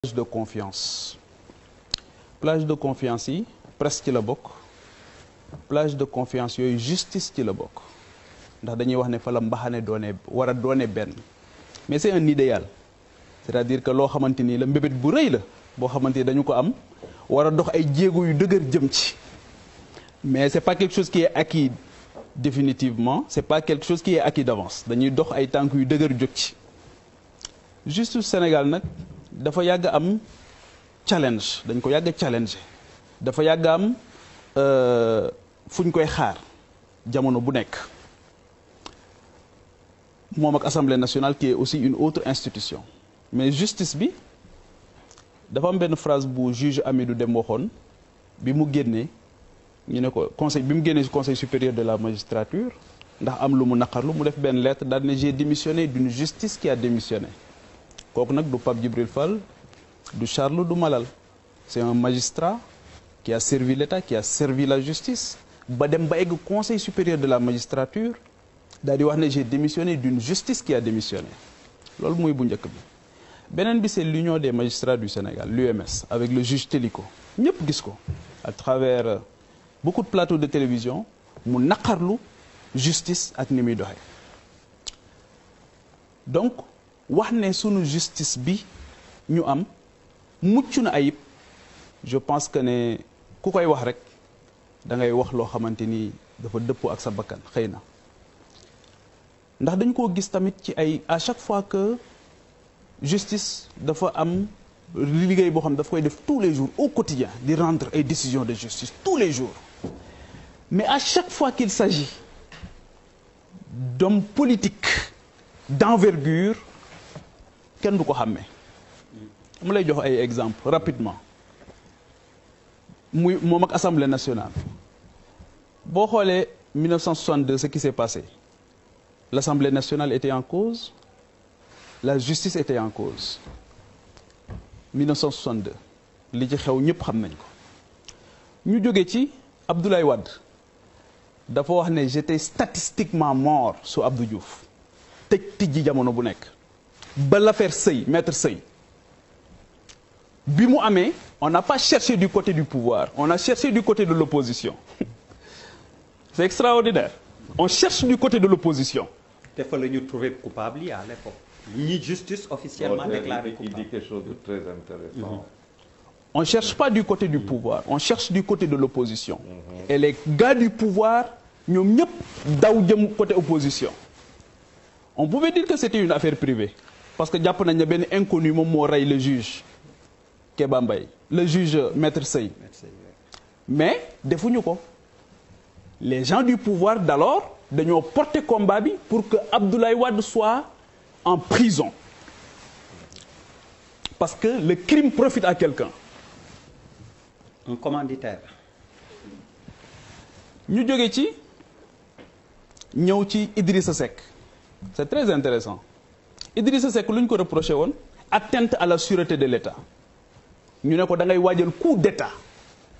plage de confiance yi presse ci la bokk plage de confiance yooyu justice ci la bokk ndax dañuy wax ne fa la mbaxane doone war a doone benn mais c'est un idéal c'est-à-dire que loo xamante ni la mbébét bu rëy la boo xamante ni dañu ko am war a dox ay jéego yu dëgër jëm ci mais c'est pas quelque chose qui est acquis définitivement c'est pas quelque chose qui est acquis d'avance dañuy dox ay tànk yu dëgër jóg ci justice Sénégal nag dafa yàgg am challenge dañ ko yàgg challenge dafa yàgg am fu ñu koy xaar jamono bu nekk moom ak Assemblée nationale qui est aussi une autre institution mais justice bi dafa am benn phrase bu juge Amidou Deme waxoon bi mu génnee ñu ne ko conseil bi mu génnee conseil supérieur de la magistrature ndax am lu mu naqarlu mu def benn lettre daal ne j'ai démissionné d'une justice qui a démissionné kooku nag du Pape Djibril Fall du Charles du Malal c'est un magistrat qui a servi l'État qui a servi la justice ba dem ba egg conseil supérieur de la magistrature daal di wax ne j'ai démissionné d'une justice qui a démissionné loolu mooy bu njëkk bi beneen bi c'est l'union des magistrats du Sénégal l'UMS avec le juge Téliko ñëpp gis ko à travers beaucoup de plateaux de télévision mu naqarlu justice ak ni muy doxee donc wax ne sunu justice bi ñu am mucc na ayib je pense que ne ku koy wax rek da ngay wax loo xamante ni dafa dëppoo ak sa bakkan xëy na ndax dañ koo gis tamit ci ay à chaque fois que justice dafa am liggéey boo xam ne daf koy def tous les jours au quotidien di rendre ay décisions de justice tous les jours mais à chaque fois qu'il s'agit d'hommes politiques d'envergure kenn du ko xàmmee mu lay jox ay exemples rapidement muy moom ak Assemblée nationale boo xoolee 1962 ce qui s'est passé l'Assemblée nationale était en cause la justice était en cause 1962 li ci xew ñëpp xam nañ ko ñu jóge ci Abdoulaye Wade dafa wax ne j'étais statistiquement mort sous Abdou Diouf tëj tijji jamono bu nekk ba l'affaire Sey maître Sey bi mu amee on n'a pas cherché du côté du pouvoir on a cherché du côté de l'opposition c'est extraordinaire on cherche du côté de l'opposition te fa la ñu trouvé coupable yi à l'époque ñi justice officiellement déclaré coupable. Il dit quelque chose de très intéressant. On cherche pas du côté du pouvoir on cherche du côté de l'opposition et les gars du pouvoir ñoom ñëpp daw jëm côté opposition on pouvait dire que c'était une affaire privée parce que jàpp nañ ne benn inconnu moom moo rey le juge Kéba Mbaye le juge maître Sey mais defuñu ko les gens du pouvoir d'alors dañoo porter combat bi pour que Abdoulaye Wade soit en prison parce que le crime profite à quelqu'un. Un commanditaire. ñu jóge ci ñëw ci Idrissa Seck c'est très intéressant Idrissa Seck lu ñu ko reproché woon atteinte à la sûreté de l'État ñu ne ko da ngay waajal coup d'État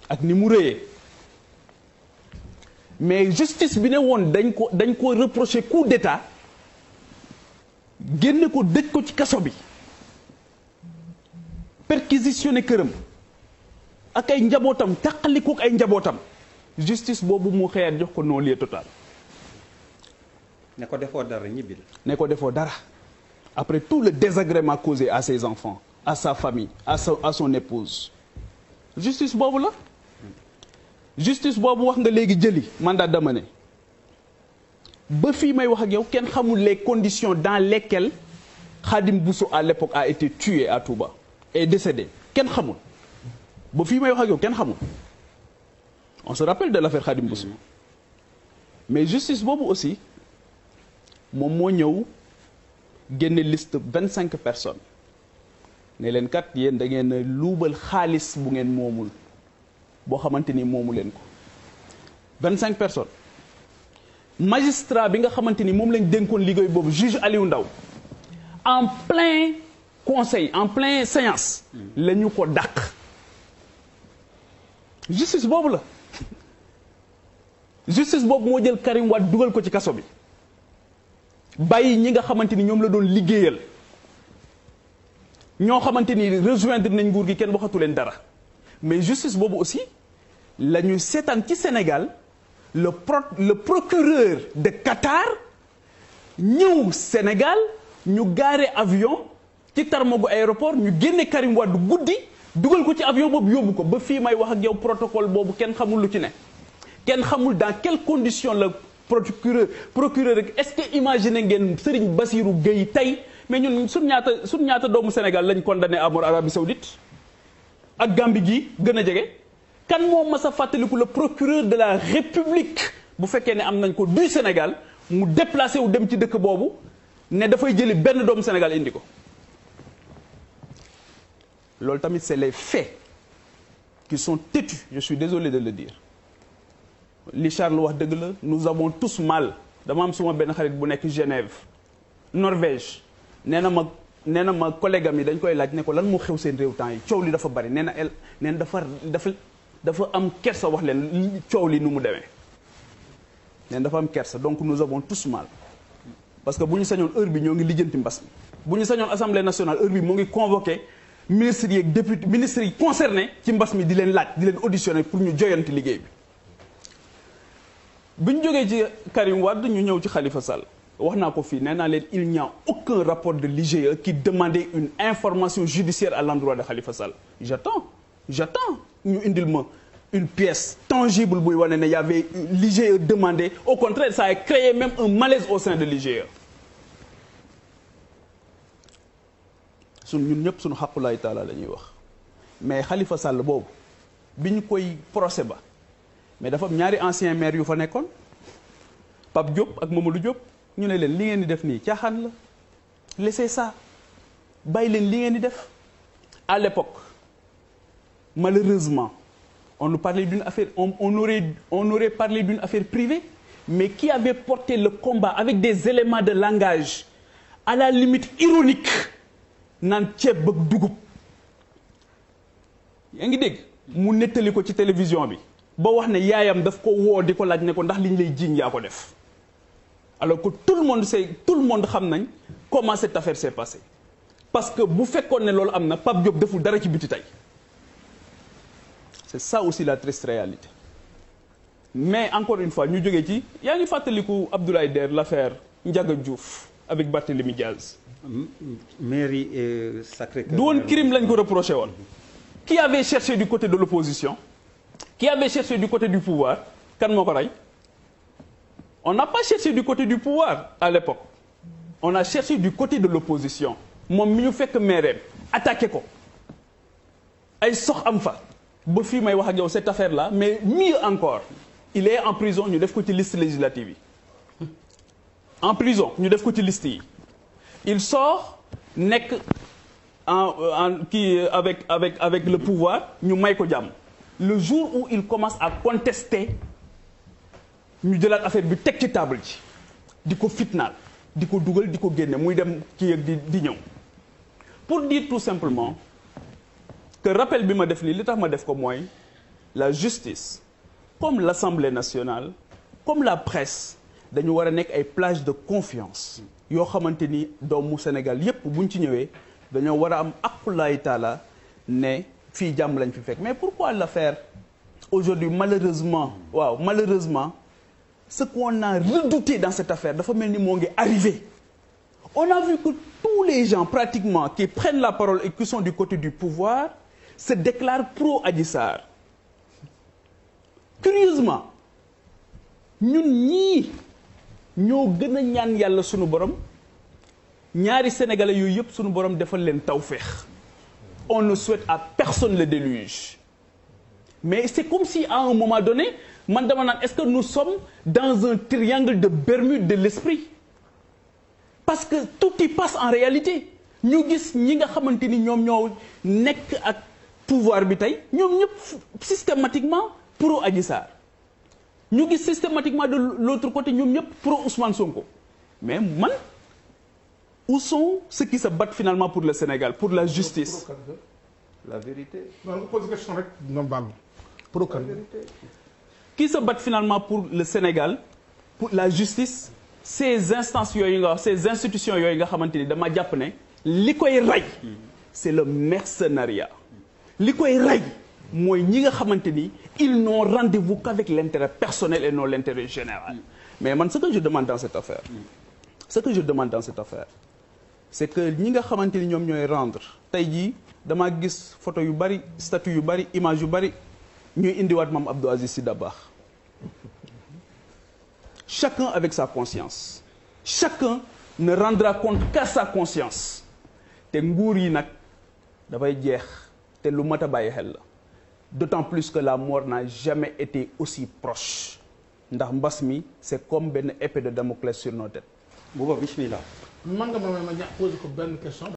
ak ni mu rëyee mais justice bi ne woon dañ ko reproché coup d'État génne ko dëj ko ci kaso bi perquisitionné këram ak ay njabootam tàqalikook ay njabootam justice boobu mu xëyaat jox ko non-lieu total. ne ko defoo dara ñibbil. ne ko defoo dara après tout le désagrément causé à ses enfants à sa famille à son épouse justice boobu la justice boobu wax nga léegi jëli mandat d'amener ba fii may wax ak yow kenn xamul les conditions dans lesquelles Khadim Bousso à l'époque a été tué à Touba et décédé kenn xamul ba fii may wax ak yow kenn xamul on se rappelle de l'affaire Khadim Bousso mais justice boobu aussi moom moo ñëw génne liste 25 personnes ne leen kat yéen da ngeen luubal xaalis bu ngeen moomul boo xamante ni moomu leen ko 25 personnes magistrat bi nga xamante ni moom lañ dénkoon liggéey boobu juge Aliou Ndao en plein conseil en plein séance la ñu ko dàq justice boobu la justice boobu moo jël Karim Wade dugal ko ci kaso bi bàyyi ñi nga xamante ni ñoom la doon liggéeyal ñoo xamante ni rejoindre nañ nguur gi kenn waxatu leen dara mais justice boobu aussi la ñu seetaan ci Sénégal le procureur de Qatar ñëw Sénégal ñu gaare avion ci tarmagu aéroport ñu génne Karim Wade guddi dugal ko ci avion boobu yóbbu ko ba fii may wax ak yow protocole boobu kenn xamul lu ci ne kenn xamul dans quelles conditions la procureur rek est-ce que imaginer ngeen Serigne Bassirou Gueye tey mais ñun suñ ñaata doomu Sénégal lañ condamné à mort Arabie Saoudite ak Gambie gi gën a jege kan moo mas a fàttaliku le procureur de la République bu fekkee ne am nañ ko du Sénégal mu déplacé wu dem ci dëkk boobu ne dafay jëli benn doomu Sénégal indi ko loolu tamit c'est les faits qui sont têtus je suis désolé de le dire li Charles wax dëgg la nous avons tous mal dama am suma benn xarit bu nekk Genève Norvège nee na ma collègue am yi dañ koy laaj ne ko lan moo xew seen réew temps yi coow li dafa bari nee na dafa am kersa wax leen coow li nu mu demee nee na dafa am kersa donc nous avons tous mal parce que bu ñu sañoon heure bi ñoo ngi lijjanti mbas mi bu ñu sañoon assemblée nationale heure bi moo ngi convoqué ministres yi ak député ministres yi concernés ci mbas mi di leen laaj di leen auditionner pour ñu joyanti liggéey bi ñu jógee ci Karim Wade ñu ñëw ci Khalifa Sall wax naa ko fii nee naa leen il n'y a aucun rapport de l'IGE qui demandait une information judiciaire à l'endroit de Khalifa Sall j'attends ñu indil ma une pièce tangible buy wane ne y avait l'IGE demandé au contraire ça a créé même un malaise au sein de l'IGE ñun ñëpp suñu xaqulaay taala la ñuy wax mais Khalifa Sall boobu bi ñu koy procès ba mais dafa am ñaari ancien maire yu fa nekkoon Pape Diop ak Mamadou Diop ñu ne leen li ngeen di def nii caaxaan la laissez ça bàyyi leen li ngeen di def à l'époque malheureusement on nous parlait d'une affaire on aurait parlé d'une affaire privée mais qui avait porté le combat avec des éléments de langage à la limite ironique naan ceeb bëgg dugub yaa ngi dégg mu nettali ko ci télévision bi ba wax ne yaayam daf ko woo di ko laaj ne ko ndax liñ lay jiiñ yaa ko def alors que tout le monde xam nañ comment cette affaire s'est passée parce que bu fekkoon ne loolu am na Pape Diop deful dara ci biti tey c'est ça aussi la triste réalité mais encore une fois ñu jógee ci yaa ngi fàttaliku Abdoulaye Der l'affaire Ndiaga Diouf avec Barthélémy Diaz mairie et Sacré-Cœur du woon crime lañ ko reproché woon qui avait cherché du côté de l'opposition qui avait cherché du côté du pouvoir kan moo ko rey on n'a pas cherché du côté du pouvoir à l'époque on a cherché du côté de l'opposition moom mi ñu fekk maire attaqué ko ay sox am fa ba fii may wax ak yow cette affaire là mais mieux encore il est en prison ñu def ko ci liste législative yi en prison ñu def ko ci liste yi il sort nekk avec le pouvoir ñu may ko jàmm le jour où il commence à contester ñu jëlaat affaire bi teg ci table ji di ko fitnaal di ko dugal di ko génne muy dem kii ak di ñëw pour dire tout simplement que rappel bi ma def nii li tax ma def ko mooy la justice comme l'Assemblée nationale comme la presse dañu war a nekk ay plage de confiance yoo xamante ni doomu Sénégal yépp buñ ci ñëwee dañoo war a am aqulaay taala ne fii jàmm lañ fi fekk mais pourquoi l'affaire aujourd'hui malheureusement ce qu'on a redouté dans cette affaire dafa mel ni moo ngi arrivé on a vu que tous les gens pratiquement qui prennent la parole et qui sont du côté du pouvoir se déclarent pro Adji Sarr curieusement ñun ñii ñoo gën a ñaan yàlla sunu borom ñaari sénégalais yooyu yëpp sunu borom defal leen tawféex on ne souhaite à personne le déluge mais c'est comme si à un moment donné man dama naan est-ce que nous sommes dans un triangle de Bermude de l'esprit parce que tout y passe en réalité ñu gis ñi nga xamante ni ñoom ñoo nekk ak pouvoir bi tey ñoom ñëpp systématiquement pro Adji Sarr ñu gis systématiquement de l'autre côté ñoom ñëpp pro Ousmane Sonko mais man où sont ceux qui se battent finalement pour le Sénégal pour la justice la vérité non nga pose question rek non baal pro kan qui se battent finalement pour le Sénégal pour la justice ces instances yooyu nga wax ces institutions yooyu nga xamante ni dama jàpp ne li koy rey c'est le mercenariat li koy rey mooy ñi nga xamante ni ils n'ont rendez-vous qu'avec l'intérêt personnel et non l'intérêt général mais man ce que je demande dans cette affaire c'est que ñi nga xamante ni ñoom ñooy rendre tey jii damaa gis photo yu bari statut yu bari image yu bari ñuy indiwaat Mame Abdou Aziz Sy Dabakh chacun avec sa conscience chacun ne rendra compte qu'à sa conscience te nguur yi nag dafay jeex te lu mat a bàyyi xel la d'autant plus que la mort n'a jamais été aussi proche ndax mbas mi c'est comme benn épée de Damoclès sur nos têtes. Bouba bismillah. man nga ma poser ko benn question.